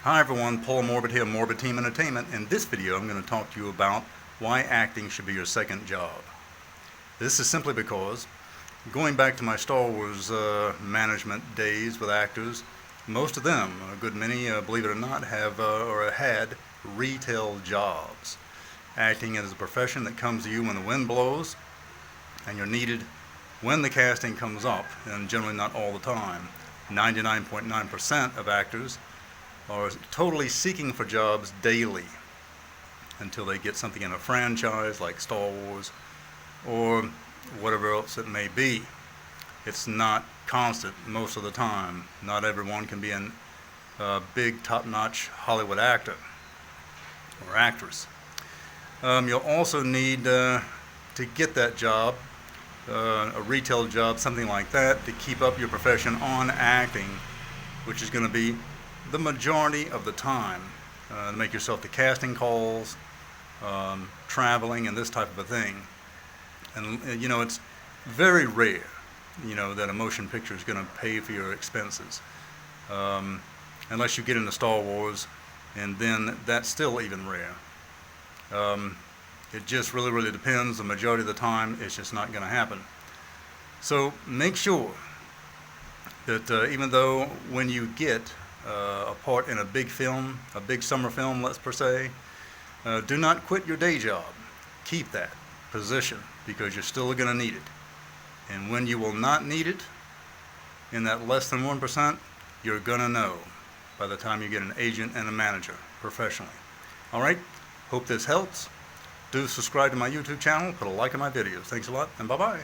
Hi everyone, Paul Morbid here, Morbid Team Entertainment. In this video I'm going to talk to you about why acting should be your second job. This is simply because, going back to my Star Wars management days with actors, most of them, a good many, believe it or not, have or had retail jobs. Acting is a profession that comes to you when the wind blows, and you're needed when the casting comes up, and generally not all the time. 99.9% of actors are totally seeking for jobs daily until they get something in a franchise like Star Wars or whatever else it may be. It's not constant most of the time. Not everyone can be a big top-notch Hollywood actor or actress. You'll also need to get that job, a retail job, something like that, to keep up your profession on acting, which is going to be the majority of the time, to make yourself the casting calls, traveling, and this type of a thing. And it's very rare, that a motion picture is going to pay for your expenses, unless you get into Star Wars, and then that's still even rare. It just really depends. The majority of the time, it's just not going to happen. So make sure that even though when you get a part in a big film, a big summer film, let's per se, do not quit your day job. Keep that position because you're still going to need it. And when you will not need it, in that less than 1%, you're going to know by the time you get an agent and a manager professionally. All right, hope this helps. Do subscribe to my YouTube channel, put a like on my videos. Thanks a lot, and bye-bye.